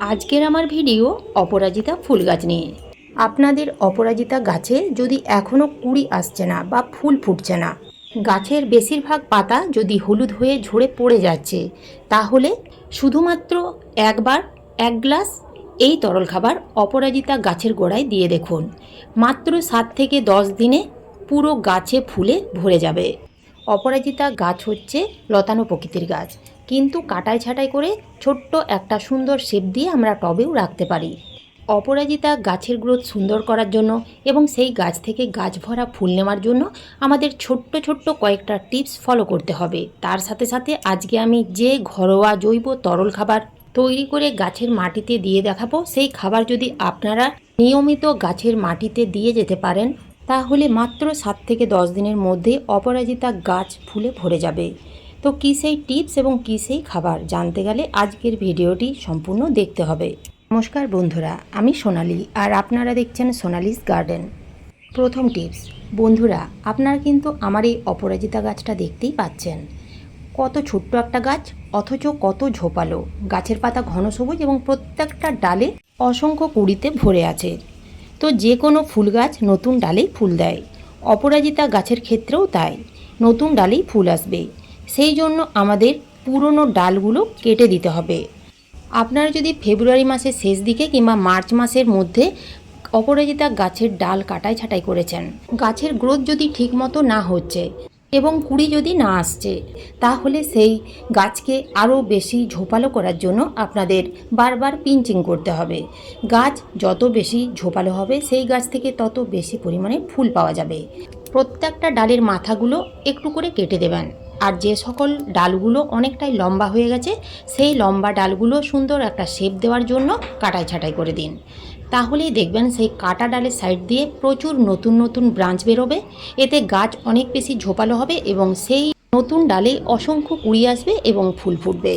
আজকের আমার ভিডিও অপরাজিতা ফুল গাছ নিয়ে। আপনাদের অপরাজিতা গাছে যদি এখনও কুঁড়ি আসছে না বা ফুল ফুটছে না, গাছের বেশিরভাগ পাতা যদি হলুদ হয়ে ঝরে পড়ে যাচ্ছে, তাহলে শুধুমাত্র একবার 1 গ্লাস এই তরল খাবার অপরাজিতা গাছের গোড়ায় দিয়ে দেখুন। মাত্র 7 থেকে 10 দিনে পুরো গাছে ফুলে ভরে যাবে। অপরাজিতা গাছ হচ্ছে লতানো প্রকৃতির গাছ, কিন্তু কাটাই ছাঁটাই করে ছোট্ট একটা সুন্দর শেপ দিয়ে আমরা টবেও রাখতে পারি। অপরাজিতা গাছের গ্রোথ সুন্দর করার জন্য এবং সেই গাছ থেকে গাছ ভরা ফুল নেওয়ার জন্য আমাদের ছোট্ট ছোট্ট কয়েকটা টিপস ফলো করতে হবে। তার সাথে সাথে আজকে আমি যে ঘরোয়া জৈব তরল খাবার তৈরি করে গাছের মাটিতে দিয়ে দেখাবো, সেই খাবার যদি আপনারা নিয়মিত গাছের মাটিতে দিয়ে যেতে পারেন, তাহলে মাত্র 7 থেকে 10 দিনের মধ্যে অপরাজিতা গাছ ফুলে ভরে যাবে। তো কী সেই টিপস এবং কী সেই খাবার জানতে গেলে আজকের ভিডিওটি সম্পূর্ণ দেখতে হবে। নমস্কার বন্ধুরা, আমি সোনালি আর আপনারা দেখছেন সোনালিস গার্ডেন। প্রথম টিপস, বন্ধুরা আপনারা কিন্তু আমার এই অপরাজিতা গাছটা দেখতেই পাচ্ছেন। কত ছোট্ট একটা গাছ, অথচ কত ঝোপালো। গাছের পাতা ঘন সবুজ এবং প্রত্যেকটা ডালে অসংখ্য কুঁড়িতে ভরে আছে। তো যে কোনো ফুল গাছ নতুন ডালেই ফুল দেয়, অপরাজিতা গাছের ক্ষেত্রেও তাই, নতুন ডালেই ফুল আসবে। সেই জন্য আমাদের পুরনো ডালগুলো কেটে দিতে হবে। আপনারা যদি ফেব্রুয়ারি মাসের শেষ দিকে কিংবা মার্চ মাসের মধ্যে অপরাজিতা গাছের ডাল কাটাই ছাঁটাই করেছেন, গাছের গ্রোথ যদি ঠিকমতো না হচ্ছে এবং কুঁড়ি যদি না আসছে, তাহলে সেই গাছকে আরও বেশি ঝোপালো করার জন্য আপনাদের বারবার পিঞ্চিং করতে হবে। গাছ যত বেশি ঝোপালো হবে, সেই গাছ থেকে তত বেশি পরিমাণে ফুল পাওয়া যাবে। প্রত্যেকটা ডালের মাথাগুলো একটু করে কেটে দেবেন। আর যে সকল ডালগুলো অনেকটাই লম্বা হয়ে গেছে, সেই লম্বা ডালগুলো সুন্দর একটা শেপ দেওয়ার জন্য কাটাই ছাঁটাই করে দিন। তাহলেই দেখবেন সেই কাটা ডালের সাইড দিয়ে প্রচুর নতুন নতুন ব্রাঞ্চ বেরোবে। এতে গাছ অনেক বেশি ঝোপালো হবে এবং সেই নতুন ডালে অসংখ্য কুঁড়ি আসবে এবং ফুল ফুটবে।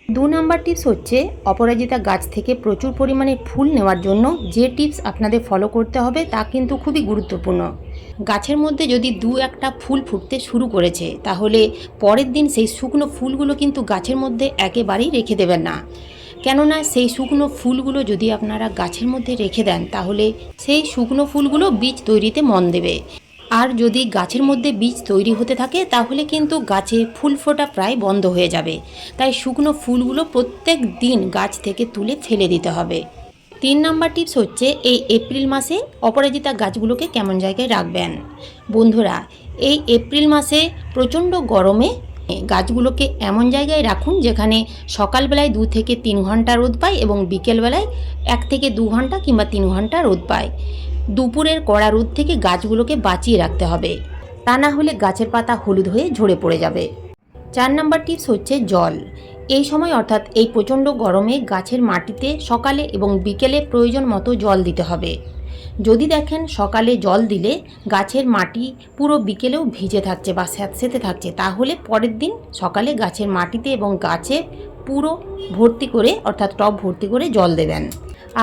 2 নম্বর টিপস হচ্ছে, অপরাজিতা গাছ থেকে প্রচুর পরিমাণে ফুল নেওয়ার জন্য যে টিপস আপনাদের ফলো করতে হবে তা কিন্তু খুবই গুরুত্বপূর্ণ। গাছের মধ্যে যদি 2-1টা ফুল ফুটতে শুরু করেছে, তাহলে পরের দিন সেই শুকনো ফুলগুলো কিন্তু গাছের মধ্যে একেবারেই রেখে দেবেন না। কেননা সেই শুকনো ফুলগুলো যদি আপনারা গাছের মধ্যে রেখে দেন, তাহলে সেই শুকনো ফুলগুলো বীজ তৈরিতে মন দেবে। আর যদি গাছের মধ্যে বীজ তৈরি হতে থাকে, তাহলে কিন্তু গাছে ফুল ফোটা প্রায় বন্ধ হয়ে যাবে। তাই শুকনো ফুলগুলো প্রত্যেক দিন গাছ থেকে তুলে ফেলে দিতে হবে। 3 নম্বর টিপস হচ্ছে, এই এপ্রিল মাসে অপরাজিতা গাছগুলোকে কেমন জায়গায় রাখবেন। বন্ধুরা, এই এপ্রিল মাসে প্রচণ্ড গরমে গাছগুলোকে এমন জায়গায় রাখুন যেখানে সকালবেলায় 2 থেকে 3 ঘন্টা রোদ পায় এবং বিকেলবেলায় 1 থেকে 2 ঘন্টা কিংবা 3 ঘন্টা রোদ পায়। দুপুরের কড়া রোদ থেকে গাছগুলোকে বাঁচিয়ে রাখতে হবে, তা না হলে গাছের পাতা হলুদ হয়ে ঝরে পড়ে যাবে। 4 নম্বর টিপস হচ্ছে জল। এই সময় অর্থাৎ এই প্রচণ্ড গরমে গাছের মাটিতে সকালে এবং বিকেলে প্রয়োজন মতো জল দিতে হবে। যদি দেখেন সকালে জল দিলে গাছের মাটি পুরো বিকেলেও ভিজে থাকছে বা স্যাঁতসেঁতে থাকছে, তাহলে পরের দিন সকালে গাছের মাটিতে এবং গাছে পুরো ভর্তি করে অর্থাৎ টব ভর্তি করে জল দেবেন।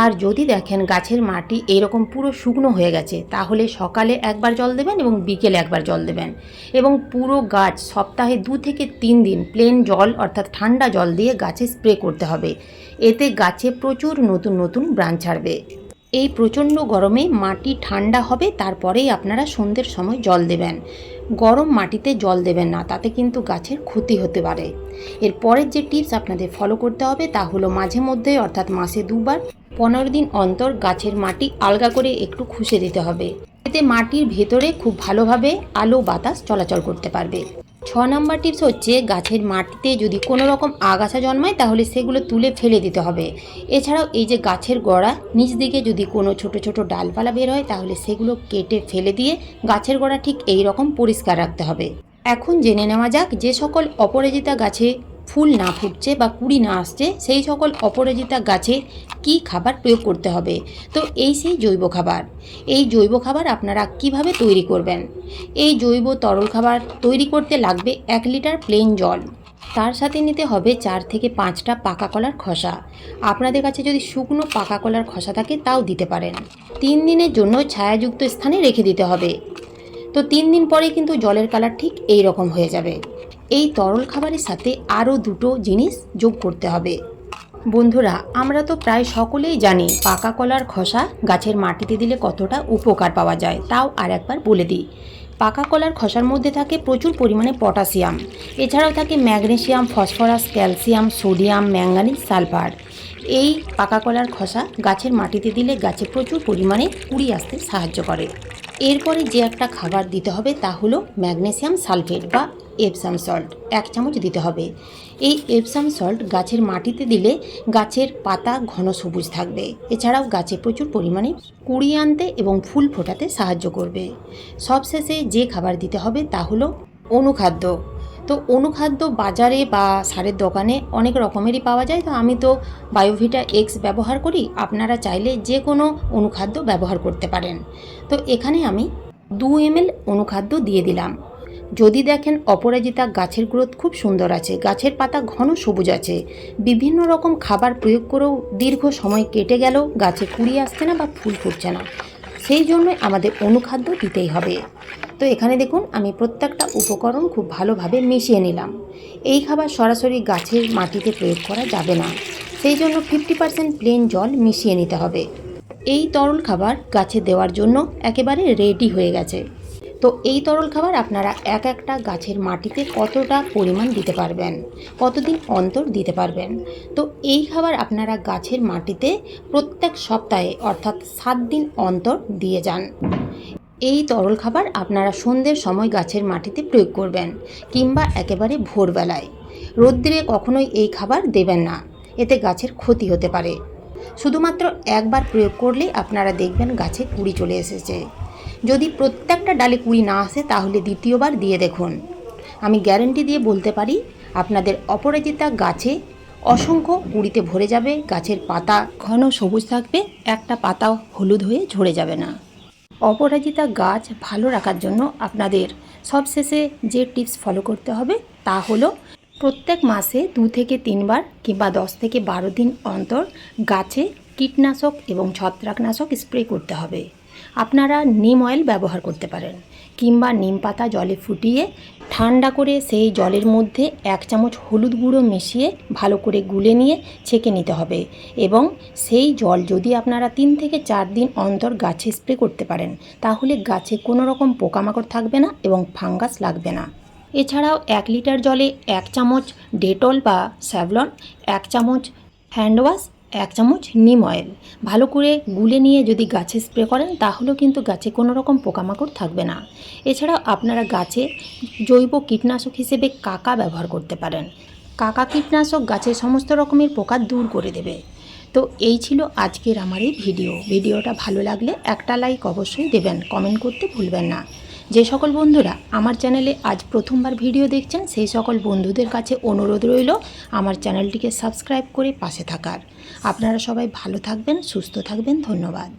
আর যদি দেখেন গাছের মাটি এইরকম পুরো শুকনো হয়ে গেছে, তাহলে সকালে একবার জল দেবেন এবং বিকেলে একবার জল দেবেন। এবং পুরো গাছ সপ্তাহে 2 থেকে 3 দিন প্লেন জল অর্থাৎ ঠান্ডা জল দিয়ে গাছে স্প্রে করতে হবে। এতে গাছে প্রচুর নতুন নতুন ব্রাঞ্চ ছাড়বে। এই প্রচণ্ড গরমে মাটি ঠান্ডা হবে, তারপরেই আপনারা সন্ধ্যের সময় জল দেবেন। গরম মাটিতে জল দেবেন না, তাতে কিন্তু গাছের ক্ষতি হতে পারে। এর পরের যে টিপস আপনাদের ফলো করতে হবে তা হলো, মাঝে মধ্যে অর্থাৎ মাসে 2 বার 15 দিন অন্তর গাছের মাটি আলগা করে একটু খুশে দিতে হবে। এতে মাটির ভেতরে খুব ভালোভাবে আলো বাতাস চলাচল করতে পারবে। 6 নম্বর টিপস হচ্ছে, গাছের মাটিতে যদি কোনো রকম আগাছা জন্মায়, তাহলে সেগুলো তুলে ফেলে দিতে হবে। এছাড়াও এই যে গাছের গোড়া নিচ দিকে যদি কোনো ছোট ছোট ডালপালা বের হয়, তাহলে সেগুলো কেটে ফেলে দিয়ে গাছের গোড়া ঠিক এই রকম পরিষ্কার রাখতে হবে। এখন জেনে নেওয়া যাক যে সকল অপরাজিতা গাছে ফুল না ফুটছে বা কুঁড়ি না আসছে, সেই সকল অপরাজিতা গাছে কি খাবার প্রয়োগ করতে হবে। তো এই সেই জৈব খাবার। এই জৈব খাবার আপনারা কিভাবে তৈরি করবেন। এই জৈব তরল খাবার তৈরি করতে লাগবে 1 লিটার প্লেন জল। তার সাথে নিতে হবে 4 থেকে 5টা পাকা কলার খোসা। আপনাদের কাছে যদি শুকনো পাকা কলার খোসা থাকে তাও দিতে পারেন। 3 দিনের জন্য ছায়াযুক্ত স্থানে রেখে দিতে হবে। তো 3 দিন পরে কিন্তু জলের কালার ঠিক এই রকম হয়ে যাবে। এই তরল খাবারের সাথে আরও 2টো জিনিস যোগ করতে হবে। বন্ধুরা, আমরা তো প্রায় সকলেই জানি পাকা কলার খোসা গাছের মাটিতে দিলে কতটা উপকার পাওয়া যায়। তাও আর একবার বলে দিই, পাকা কলার খোসার মধ্যে থাকে প্রচুর পরিমাণে পটাশিয়াম, এছাড়াও থাকে magnesium, phosphorus, calcium, sodium, manganese, sulphur. এই পাকা কলার খোসা গাছের মাটিতে দিলে গাছে প্রচুর পরিমাণে কুঁড়ি আসতে সাহায্য করে। এরপরে যে একটা খাবার দিতে হবে তা হলো ম্যাগনেসিয়াম সালফেট বা এপসাম সল্ট, 1 চামচ দিতে হবে। এই এপসাম সল্ট গাছের মাটিতে দিলে গাছের পাতা ঘন সবুজ থাকবে, এছাড়াও গাছে প্রচুর পরিমাণে কুঁড়ি আনতে এবং ফুল ফোটাতে সাহায্য করবে। সবশেষে যে খাবার দিতে হবে তা হলো অনুখাদ্য। তো অনুখাদ্য বাজারে বা সারের দোকানে অনেক রকমেরই পাওয়া যায়। তো আমি তো বায়োভিটা এক্স ব্যবহার করি, আপনারা চাইলে যে কোনো অনুখাদ্য ব্যবহার করতে পারেন। তো এখানে আমি 2 ml অনুখাদ্য দিয়ে দিলাম। যদি দেখেন অপরাজিতা গাছের গ্রোথ খুব সুন্দর আছে, গাছের পাতা ঘন সবুজ আছে, বিভিন্ন রকম খাবার প্রয়োগ করেও দীর্ঘ সময় কেটে গেলেও গাছে কুঁড়ি আসছে না বা ফুল ফুটছে না, সেই জন্য আমাদের অনুখাদ্য দিতেই হবে। তো এখানে দেখুন আমি প্রত্যেকটা উপকরণ খুব ভালোভাবে মিশিয়ে নিলাম। এই খাবার সরাসরি গাছের মাটিতে প্রয়োগ করা যাবে না, সেই জন্য 50% প্লেন জল মিশিয়ে নিতে হবে। এই তরল খাবার গাছে দেওয়ার জন্য একেবারে রেডি হয়ে গেছে। তো এই তরল খাবার আপনারা একটা গাছের মাটিতে কতটা পরিমাণ দিতে পারবেন, কতদিন অন্তর দিতে পারবেন। তো এই খাবার আপনারা গাছের মাটিতে প্রত্যেক সপ্তাহে অর্থাৎ 7 দিন অন্তর দিয়ে যান। এই তরল খাবার আপনারা সন্ধ্যের সময় গাছের মাটিতে প্রয়োগ করবেন, কিংবা একেবারে ভোরবেলায়। রোদ্দুরে কখনোই এই খাবার দেবেন না, এতে গাছের ক্ষতি হতে পারে। শুধুমাত্র একবার প্রয়োগ করলেই আপনারা দেখবেন গাছে কুঁড়ি চলে এসেছে। যদি প্রত্যেকটা ডালে কুঁড়ি না আসে তাহলে দ্বিতীয়বার দিয়ে দেখুন। আমি গ্যারেন্টি দিয়ে বলতে পারি আপনাদের অপরাজিতা গাছে অসংখ্য কুঁড়িতে ভরে যাবে, গাছের পাতা ঘন সবুজ থাকবে, একটা পাতাও হলুদ হয়ে ঝরে যাবে না। অপরাজিতা গাছ ভালো রাখার জন্য আপনাদের সবশেষে যে টিপস ফলো করতে হবে তা হলো প্রত্যেক মাসে 2 থেকে 3 বার কিংবা 10 থেকে 12 দিন অন্তর গাছে কীটনাশক এবং ছত্রাকনাশক স্প্রে করতে হবে। আপনারা নিম অয়েল ব্যবহার করতে পারেন, কিংবা নিম পাতা জলে ফুটিয়ে ঠান্ডা করে সেই জলের মধ্যে 1 চামচ হলুদ গুঁড়ো মিশিয়ে ভালো করে গুলে নিয়ে ছেঁকে নিতে হবে। এবং সেই জল যদি আপনারা 3 থেকে 4 দিন অন্তর গাছে স্প্রে করতে পারেন তাহলে গাছে কোনো রকম পোকামাকড় থাকবে না এবং ফাঙ্গাস লাগবে না। এছাড়াও 1 লিটার জলে 1 চামচ ডেটল বা স্যাভলন, 1 চামচ হ্যান্ড ওয়াশ, 1 চামচ নিম অয়েল ভালো করে গুলে নিয়ে যদি গাছে স্প্রে করেন তাহলেও কিন্তু গাছে কোনো রকম পোকামাকড় থাকবে না। এছাড়াও আপনারা গাছে জৈব কীটনাশক হিসেবে কাকা ব্যবহার করতে পারেন। কাকা কীটনাশক গাছের সমস্ত রকমের পোকা দূর করে দেবে। তো এই ছিল আজকের আমার এই ভিডিওটা ভালো লাগলে একটা লাইক অবশ্যই দেবেন, কমেন্ট করতে ভুলবেন না। যে সকল বন্ধুরা আমার চ্যানেলে আজ প্রথমবার ভিডিও দেখছেন সেই সকল বন্ধুদের কাছে অনুরোধ রইল আমার চ্যানেলটিকে সাবস্ক্রাইব করে পাশে থাকার। আপনারা সবাই ভালো থাকবেন, সুস্থ থাকবেন, ধন্যবাদ।